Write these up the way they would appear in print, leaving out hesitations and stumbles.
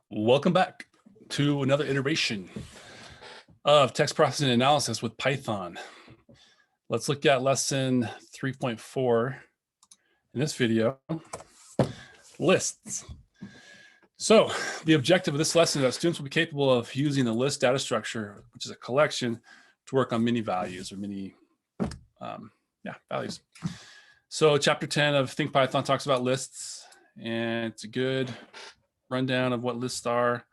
Welcome back to another iteration of text processing analysis with Python. Let's look at lesson 3.4 in this video, lists. So the objective of this lesson is that students will be capable of using the list data structure, which is a collection, to work on many values or many values. So chapter 10 of Think Python talks about lists, and it's a good rundown of what lists are,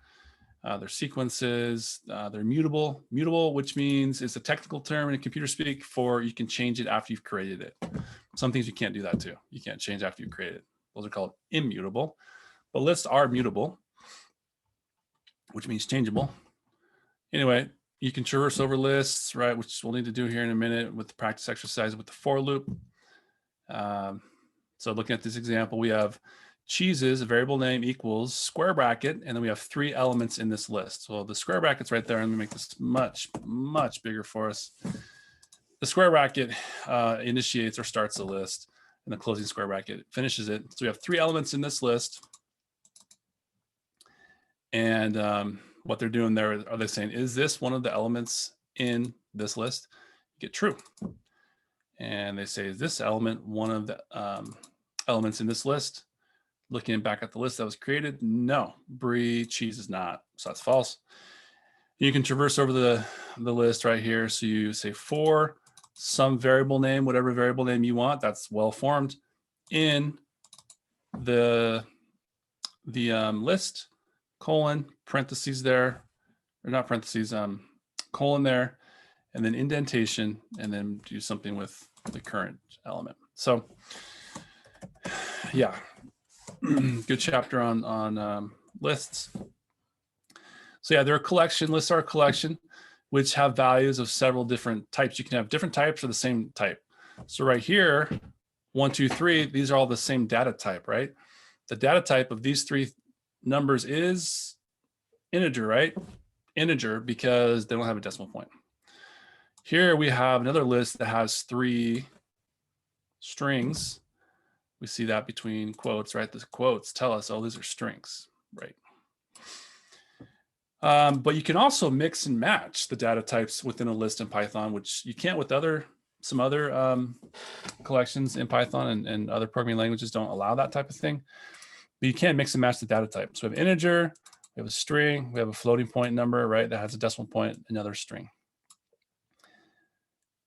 their sequences, they're mutable. Mutable, which means it's a technical term in computer speak for you can change it after you've created it. Some things you can't do that too. You can't change after you've created it. Those are called immutable, but lists are mutable, which means changeable. Anyway, you can traverse over lists, right? Which we'll need to do here in a minute with the practice exercise with the for loop. So looking at this example, we have cheeses, a variable name equals square bracket, and then we have 3 elements in this list. So the square bracket's right there. I'm gonna make this much bigger for us. The square bracket initiates or starts the list, and the closing square bracket finishes it. So we have 3 elements in this list. And what they're doing there, are they saying, is this one of the elements in this list? You get true. And they say, is this element one of the elements in this list? Looking back at the list that was created, no, brie cheese is not, so that's false. You can traverse over the list right here. So you say for some variable name, whatever variable name you want, that's well formed in the list, colon, parentheses there, or not parentheses, colon there, and then indentation, and then do something with the current element. So yeah. Good chapter on lists. So yeah, they're a collection. Lists are a collection which have values of several different types. You can have different types or the same type. So right here, 1, 2, 3, these are all the same data type, right? The data type of these 3 numbers is integer, right? Integer, because they don't have a decimal point. Here we have another list that has 3 strings. We see that between quotes, right? The quotes tell us, oh, these are strings, right? But you can also mix and match the data types within a list in Python, which you can't with some other collections in Python, and other programming languages don't allow that type of thing. But you can mix and match the data type. So we have integer, we have a string, we have a floating point number, right? That has a decimal point, another string.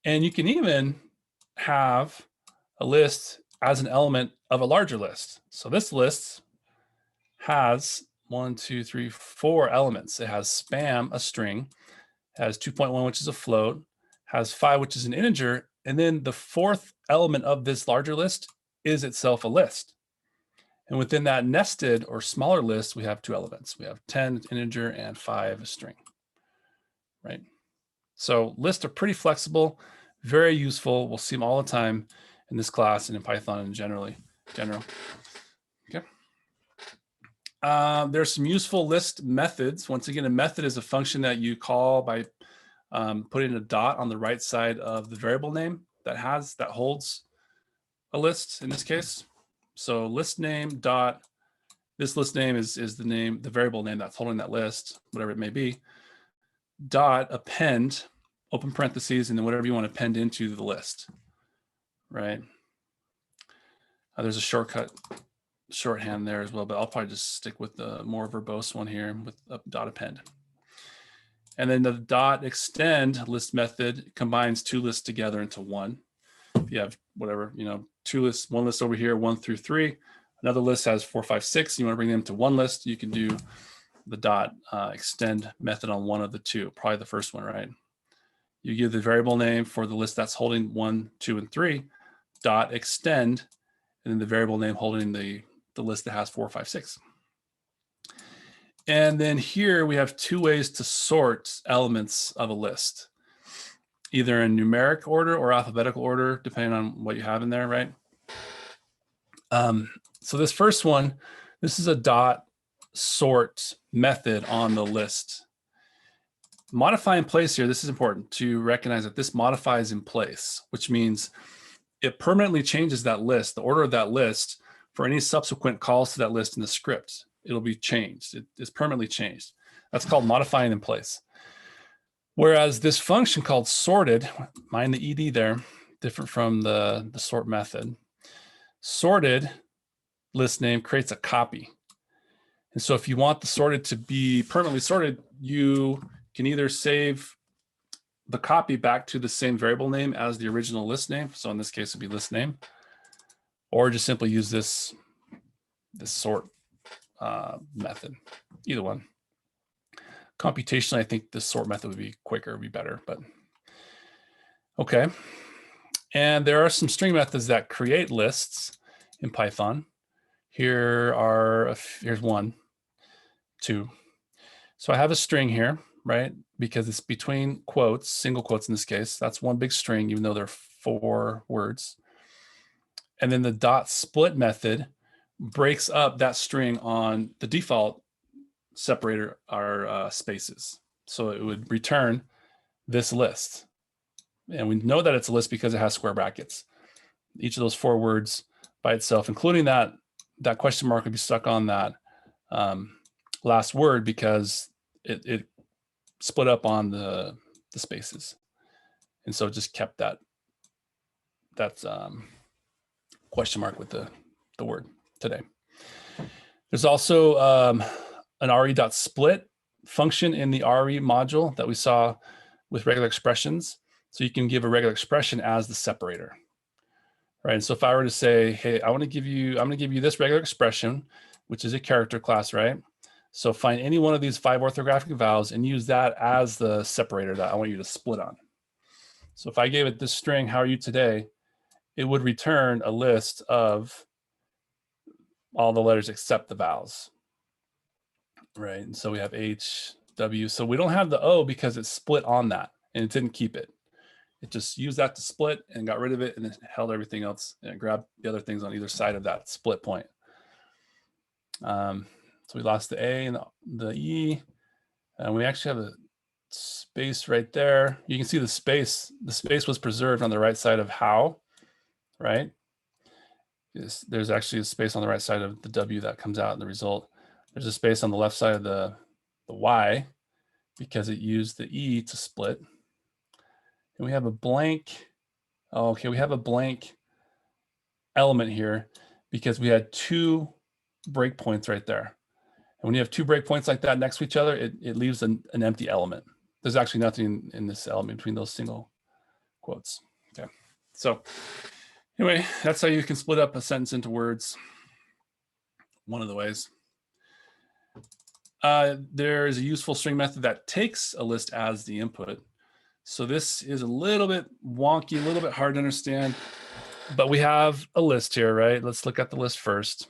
And you can even have a list as an element of a larger list. So this list has 1, 2, 3, 4 elements. It has spam, a string, has 2.1, which is a float, has 5, which is an integer, and then the 4th element of this larger list is itself a list. And within that nested or smaller list, we have 2 elements. We have 10 integer and 5 string, right? So lists are pretty flexible, very useful. We'll see them all the time in this class and in Python in general. Okay. There's some useful list methods. Once again, a method is a function that you call by putting a dot on the right side of the variable name that holds a list in this case. So list name dot, this list name is the variable name that's holding that list, whatever it may be, dot append, open parentheses, and then whatever you want to append into the list. Right. There's a shorthand there as well, but I'll probably just stick with the more verbose one here with a dot append. And then the dot extend list method combines 2 lists together into one. If you have whatever, 2 lists, 1 list over here, 1 through 3, another list has 4, 5, 6. You want to bring them to 1 list, you can do the dot extend method on one of the 2, probably the first one, right? You give the variable name for the list that's holding 1, 2, and 3, dot extend, and then the variable name holding the list that has 4, 5, 6. And then here we have 2 ways to sort elements of a list, either in numeric order or alphabetical order, depending on what you have in there, right? So this first one, this is a dot sort method on the list. Modify in place here, this is important to recognize that this modifies in place, which means it permanently changes that list, the order of that list, for any subsequent calls to that list in the script. it'll be changed. It is permanently changed. That's called modifying in place. Whereas this function called sorted, mind the ed there, different from the sort method. Sorted list name creates a copy. And so if you want the sorted to be permanently sorted, you can either save the copy back to the same variable name as the original list name. So in this case, it'd be list name, or just simply use this sort method, either one. Computationally, I think the sort method would be quicker, would be better, but okay. And there are some string methods that create lists in Python. Here's 1, 2. So I have a string here, right? Because it's between quotes, single quotes in this case. That's one big string, even though there are 4 words. And then the dot split method breaks up that string on the default separator are spaces. So it would return this list. And we know that it's a list because it has square brackets. Each of those 4 words by itself, including that question mark, would be stuck on that last word because it split up on the spaces. And so it just kept that question mark with the word today. There's also an re.split function in the re module that we saw with regular expressions. So you can give a regular expression as the separator, right? And so if I were to say, hey, I'm going to give you this regular expression, which is a character class, right? So find any one of these 5 orthographic vowels and use that as the separator that I want you to split on. So if I gave it this string, how are you today? It would return a list of all the letters except the vowels, right? And so we have H, W. So we don't have the O because it's split on that and it didn't keep it. It just used that to split and got rid of it and then held everything else and grabbed the other things on either side of that split point. So we lost the A and the E, and we actually have a space right there. You can see the space. The space was preserved on the right side of how, right? There's actually a space on the right side of the W that comes out in the result. There's a space on the left side of the Y because it used the E to split. And we have a blank, okay, we have a blank element here because we had 2 breakpoints right there. And when you have 2 breakpoints like that next to each other, it leaves an empty element. There's actually nothing in this element between those single quotes. Okay, so anyway, that's how you can split up a sentence into words. One of the ways. There's a useful string method that takes a list as the input. So this is a little bit wonky, a little bit hard to understand, but we have a list here, right? Let's look at the list first.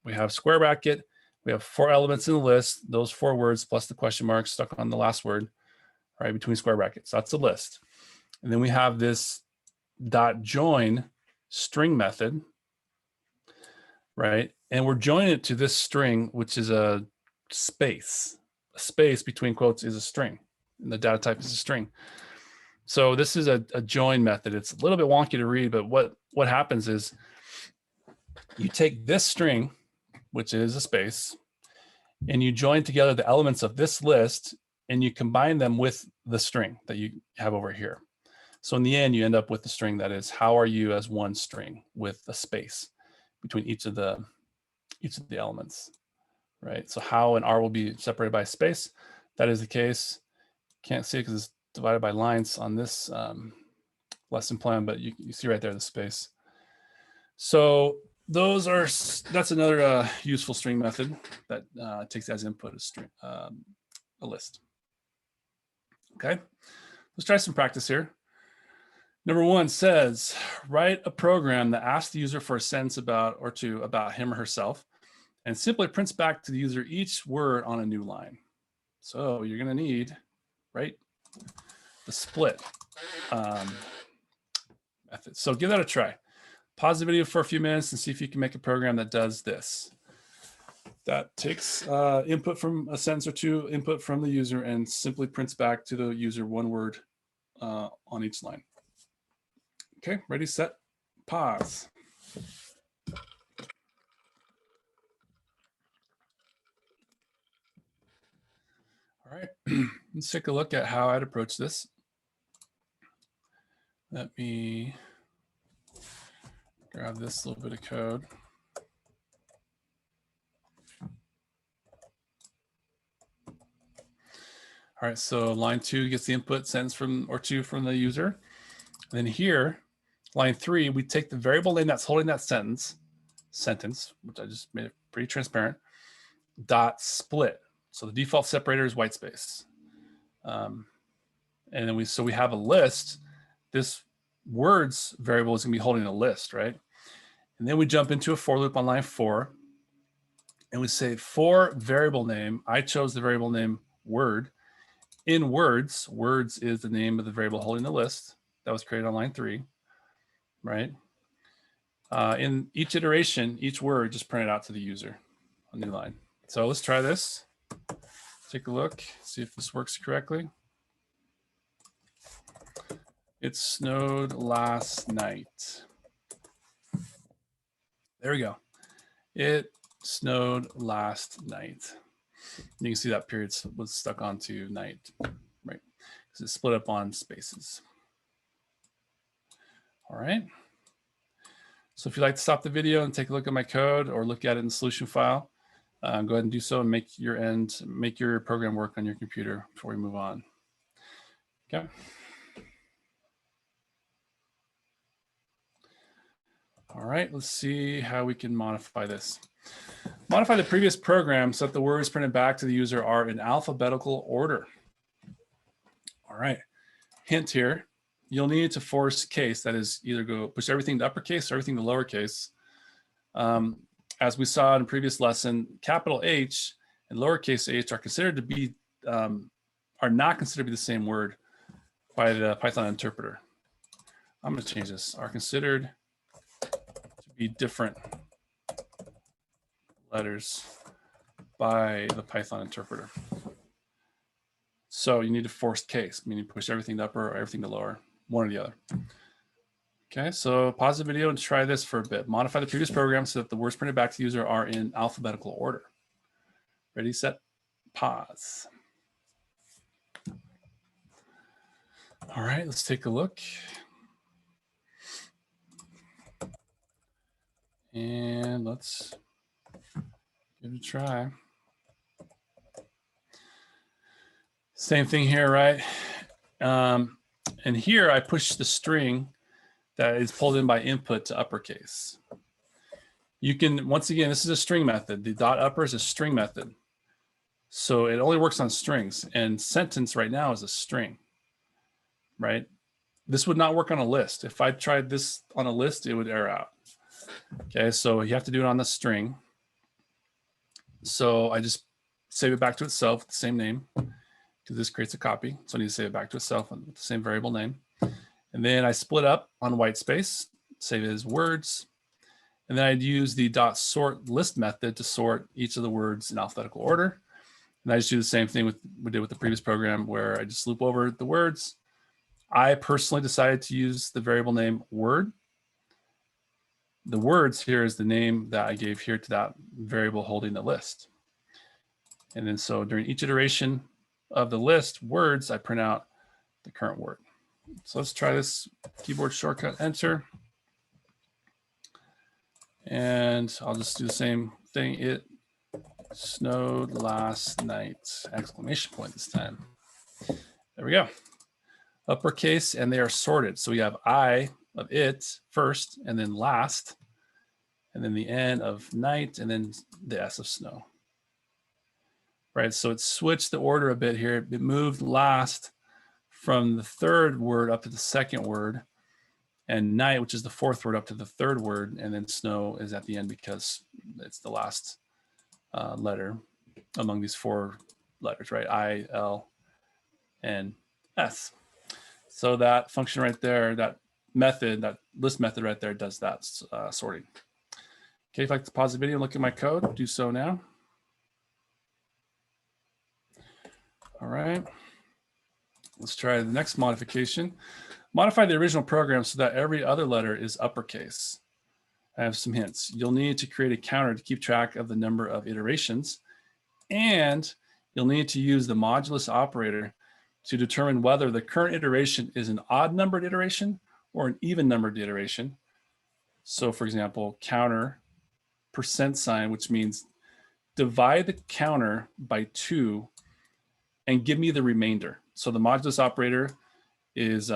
We have square bracket. We have 4 elements in the list, those 4 words plus the question mark stuck on the last word, right, between square brackets. That's a list. And then we have this dot join string method, right? And we're joining it to this string, which is a space. A space between quotes is a string, and the data type is a string. So this is a join method. It's a little bit wonky to read, but what happens is you take this string, which is a space, and you join together the elements of this list and you combine them with the string that you have over here. So in the end, you end up with the string that is, how are you as one string with a space between each of the elements, right? So how and R will be separated by space. That is the case. Can't see it because it's divided by lines on this lesson plan, but you see right there the space. So that's another useful string method that takes as input a list. Okay, let's try some practice here. Number 1 says, write a program that asks the user for a sentence about him or herself and simply prints back to the user each word on a new line. So you're going to need, right, the split method. So give that a try. Pause the video for a few minutes and see if you can make a program that does this. That takes input from a sentence or 2, input from the user, and simply prints back to the user 1 word on each line. Okay, ready, set, pause. right, let's take a look at how I'd approach this. Let me grab this little bit of code. All right, so line 2 gets the input sentence from or 2 from the user. And then here, line 3, we take the variable name that's holding that sentence, which I just made it pretty transparent, dot split. So the default separator is white space. And then we have a list. This words variable is gonna be holding a list, right? And then we jump into a for loop on line 4. And we say for variable name, I chose the variable name word. In words is the name of the variable holding the list that was created on line 3, right? In each iteration, each word just printed out to the user, a new line. So let's try this. Take a look, see if this works correctly. It snowed last night. There we go. It snowed last night. You can see that period was stuck onto night, right? Because it's split up on spaces. All right. So if you'd like to stop the video and take a look at my code or look at it in the solution file, go ahead and do so and make your program work on your computer before we move on. Okay. All right, let's see how we can modify this. Modify the previous program so that the words printed back to the user are in alphabetical order. All right, hint here, you'll need to force case, that is either go push everything to uppercase or everything to lowercase. As we saw in a previous lesson, capital H and lowercase h are considered to be, are not considered to be the same word by the Python interpreter. I'm gonna change this, are considered to be different letters by the Python interpreter. So you need to force case, meaning push everything to upper or everything to lower, one or the other. Okay, so pause the video and try this for a bit. Modify the previous program so that the words printed back to the user are in alphabetical order. Ready, set, pause. All right, let's take a look. And let's give it a try. Same thing here, right? And here I push the string that is pulled in by input to uppercase. You can, once again, this is a string method. The dot upper is a string method. So it only works on strings, and sentence right now is a string, right? This would not work on a list. If I tried this on a list, it would error out. Okay, so you have to do it on the string. So I just save it back to itself with the same name, because this creates a copy. So I need to save it back to itself with the same variable name. And then I split up on white space, save it as words. And then I'd use the dot sort list method to sort each of the words in alphabetical order. And I just do the same thing we did with the previous program, where I just loop over the words. I personally decided to use the variable name word. The words here is the name that I gave here to that variable holding the list. And then so during each iteration of the list words, I print out the current word. So let's try this keyboard shortcut, enter. And I'll just do the same thing. It snowed last night, exclamation point this time. There we go. Uppercase, and they are sorted. So we have I of it first, and then last, and then the N of night, and then the S of snow. Right, so it switched the order a bit here. It moved last from the third word up to the second word, and night, which is the fourth word, up to the third word, and then snow is at the end because it's the last letter among these 4 letters, right? I, L, N, S. So that function right there, that method, that list method right there does that sorting. Okay, if I'd like to pause the video and look at my code, do so now. All right, let's try the next modification. Modify the original program so that every other letter is uppercase. I have some hints. You'll need to create a counter to keep track of the number of iterations, and you'll need to use the modulus operator to determine whether the current iteration is an odd numbered iteration or an even numbered iteration. So for example, counter %, which means divide the counter by 2 and give me the remainder. So the modulus operator is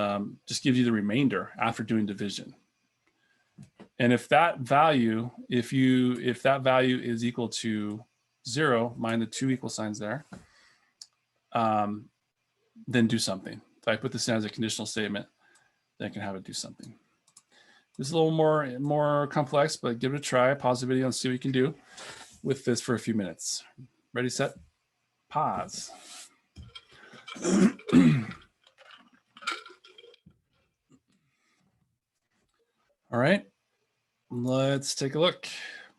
just gives you the remainder after doing division. And if that value, if that value is equal to 0, mind the 2 equal signs there, then do something. If I put this in as a conditional statement, then I can have it do something. This is a little more complex, but give it a try. Pause the video and see what you can do with this for a few minutes. Ready, set, pause. All right, let's take a look.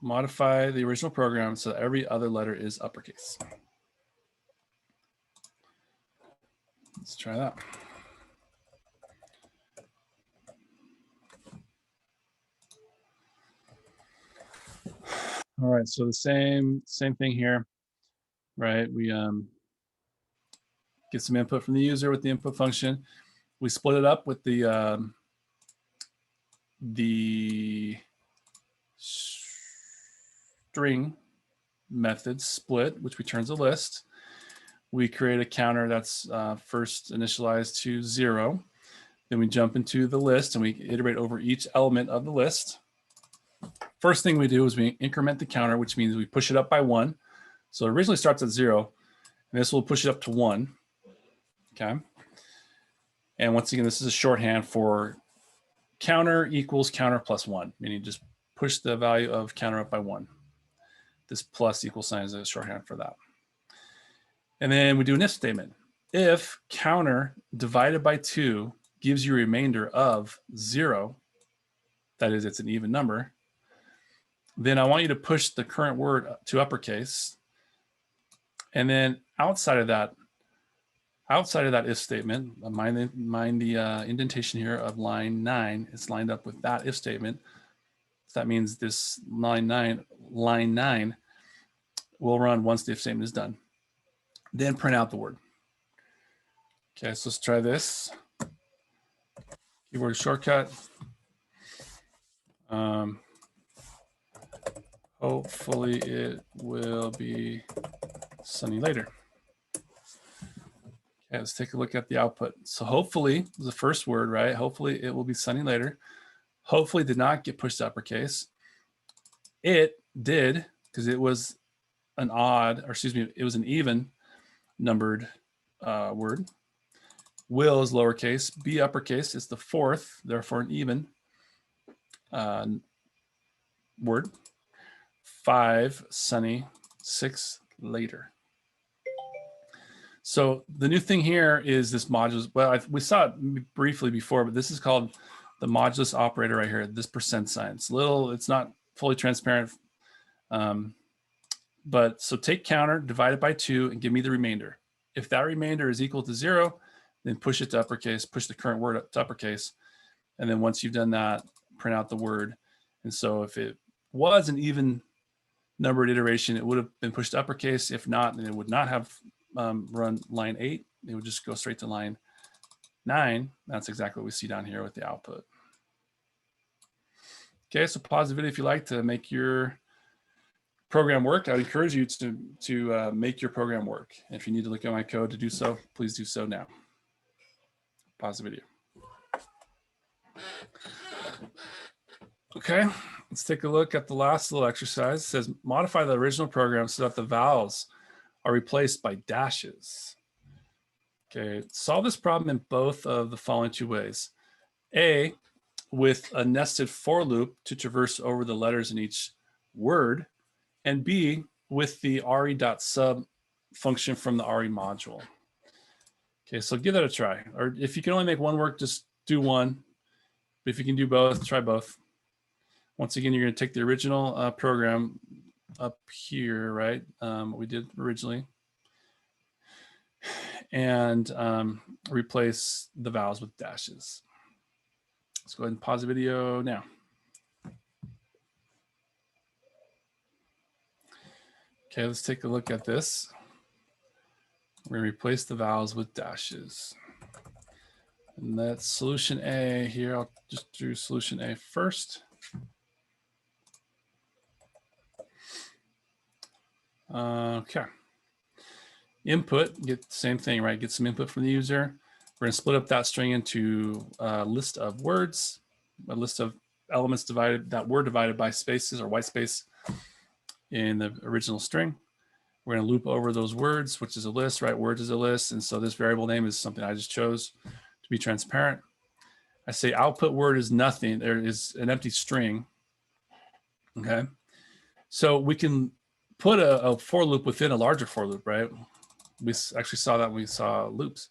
Modify the original program so that every other letter is uppercase. Let's try that. All right, so the same thing here, right? We get some input from the user with the input function. We split it up with the string method split, which returns a list. We create a counter that's first initialized to 0. Then we jump into the list and we iterate over each element of the list. First thing we do is we increment the counter, which means we push it up by 1. So it originally starts at 0, and this will push it up to 1. Okay. And once again, this is a shorthand for counter equals counter plus 1, meaning just push the value of counter up by 1. This plus equal sign is a shorthand for that. And then we do an if statement. If counter divided by 2 gives you a remainder of 0, that is, it's an even number, then I want you to push the current word to uppercase. And then outside of that if statement, mind the indentation here of line 9, it's lined up with that if statement. So that means this line 9 will run once the if statement is done. Then print out the word. Okay, so let's try this. Keyboard shortcut. Hopefully it will be sunny later. Okay, let's take a look at the output. So hopefully is the first word, right? Hopefully it will be sunny later. Hopefully did not get pushed to uppercase. It did, because it was an odd, or excuse me, it was an even numbered word. Will is lowercase, be uppercase is the 4th, therefore an even word. 5 sunny, 6 later. So the new thing here is this modulus. Well, we saw it briefly before, but this is called the modulus operator right here. This %sign. It's not fully transparent. But so take counter, divide it by 2, and give me the remainder. If that remainder is equal to 0, then push it to uppercase, push the current word up to uppercase. And then once you've done that, print out the word. And so if it was an even numbered iteration, it would have been pushed to uppercase. If not, then it would not have run line 8. It would just go straight to line 9. That's exactly what we see down here with the output. Okay, so pause the video if you like to make your program work. I would encourage you to make your program work. If you need to look at my code to do so, please do so now. Pause the video. Okay, let's take a look at the last little exercise. It says modify the original program so that the vowels are replaced by dashes. Okay, solve this problem in both of the following 2 ways. A, with a nested for loop to traverse over the letters in each word, and B, with the re.sub function from the re module. Okay, so give that a try. Or if you can only make one work, just do one. But if you can do both, try both. Once again, you're going to take the original program up here, right? What we did originally, and replace the vowels with dashes. Let's go ahead and pause the video now. Okay, let's take a look at this. We're going to replace the vowels with dashes. And that's solution A here. I'll just do solution A first. Okay. Input, get the same thing, right? Get some input from the user. We're going to split up that string into a list of words, a list of elements divided, that were divided by spaces or white space in the original string. We're going to loop over those words, which is a list, right? Words is a list. And so this variable name is something I just chose to be transparent. I say output word is nothing. There is an empty string. Okay. So we can put a for loop within a larger for loop, right? We actually saw that when we saw loops.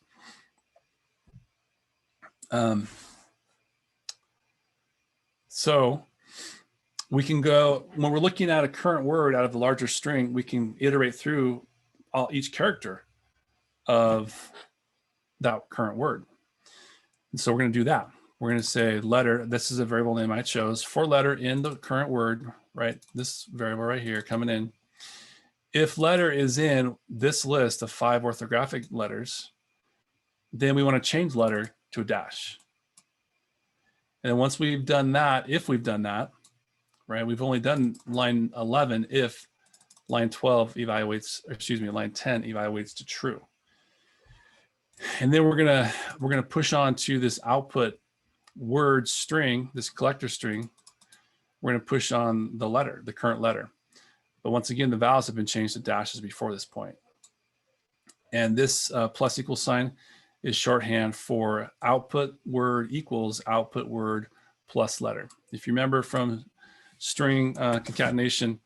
So we can go, when we're looking at a current word out of the larger string, we can iterate through each character of that current word. And so we're going to do that. We're going to say letter, this is a variable name I chose, for letter in the current word, right? This variable right here coming in. If letter is in this list of 5 orthographic letters, then we want to change letter to a dash. And once we've done that, if we've done that, right, we've only done line 11 if line 12 evaluates, or excuse me, line 10 evaluates to true. And then we're gonna push on to this output word string, this collector string. We're gonna push on the letter, the current letter. But once again, the vowels have been changed to dashes before this point. And this plus equal sign is shorthand for output word equals output word plus letter. If you remember from string concatenation,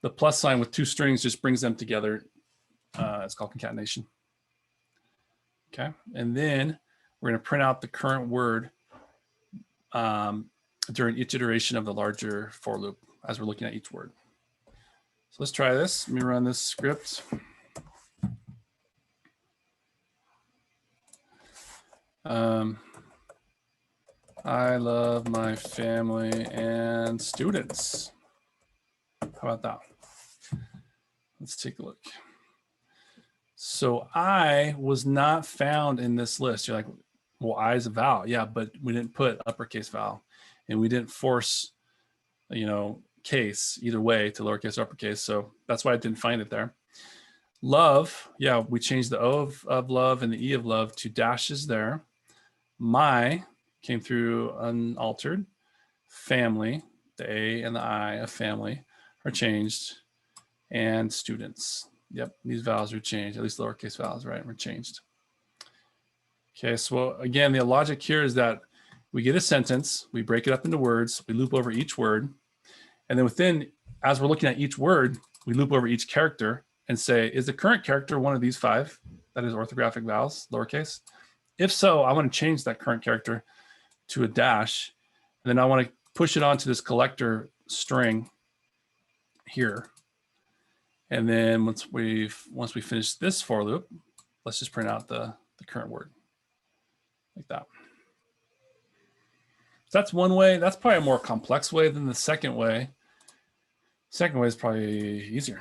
the plus sign with 2 strings just brings them together. It's called concatenation. Okay, and then we're going to print out the current word during each iteration of the larger for loop as we're looking at each word. So let's try this. Let me run this script. I love my family and students. How about that? Let's take a look. So I was not found in this list. You're like, well, I is a vowel. Yeah, but we didn't put uppercase vowel, and we didn't force, you know, case either way to lowercase or uppercase. So that's why I didn't find it there. Love, yeah, we changed the O of love and the E of love to dashes there. My came through unaltered. Family, the A and the I of family are changed. And students. Yep, these vowels are changed, at least lowercase vowels, right, were changed. Okay, so again, the logic here is that we get a sentence, we break it up into words, we loop over each word, and then within, as we're looking at each word, we loop over each character and say, is the current character one of these 5? That is orthographic vowels, lowercase. If so, I want to change that current character to a dash, and then I want to push it onto this collector string here. And then once we finish this for loop, let's just print out the current word like that. So that's one way. That's probably a more complex way than the second way. Second way is probably easier.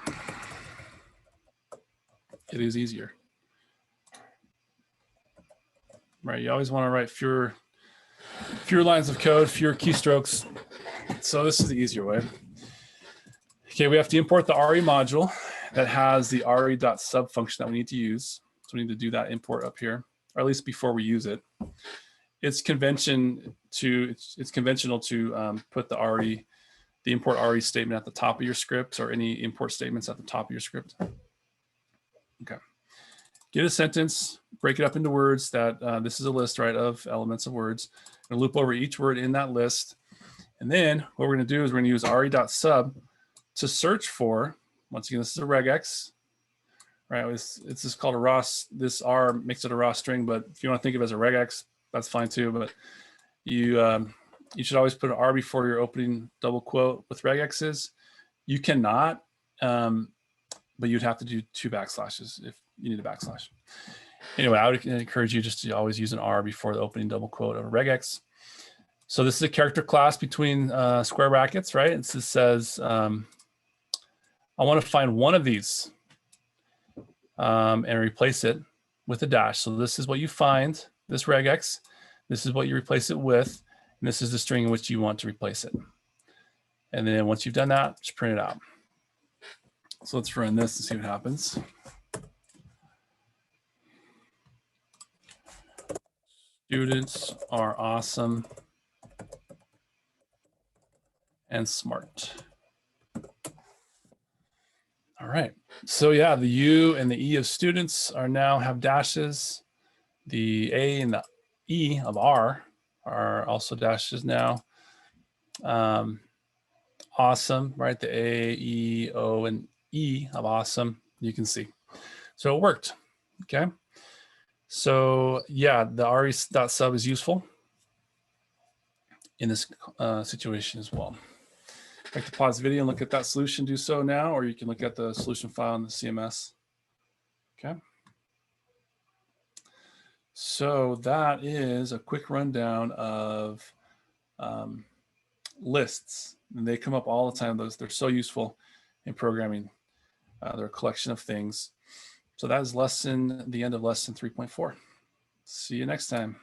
It is easier. Right, you always want to write fewer lines of code, fewer keystrokes. So this is the easier way. Okay, we have to import the RE module that has the re.sub function that we need to use. So we need to do that import up here, or at least before we use it. It's conventional to put the import RE statement at the top of your script, or any import statements at the top of your script. Okay. Get a sentence, break it up into words that this is a list, right, of elements of words. I'm gonna loop over each word in that list. And then what we're gonna do is we're gonna use re.sub to search for, once again, this is a regex, right? It's just called a raw, this R makes it a raw string, but if you want to think of it as a regex, that's fine too. But you should always put an R before your opening double quote with regexes. You cannot, but you'd have to do 2 backslashes if you need a backslash. Anyway, I would encourage you just to always use an R before the opening double quote of a regex. So this is a character class between square brackets, right? It just says, I want to find one of these and replace it with a dash. So this is what you find, this regex. This is what you replace it with. And this is the string in which you want to replace it. And then once you've done that, just print it out. So let's run this and see what happens. Students are awesome and smart. All right. So yeah, the U and the E of students are now have dashes. The A and the E of R are also dashes now. Awesome, right? The A, E, O, and E of awesome, you can see. So it worked, okay? So yeah, the re.sub is useful in this situation as well. I'd like to pause the video and look at that solution, do so now, or you can look at the solution file in the CMS. Okay. So that is a quick rundown of lists. And they come up all the time. They're so useful in programming. They're a collection of things. So that is the end of lesson 3.4. See you next time.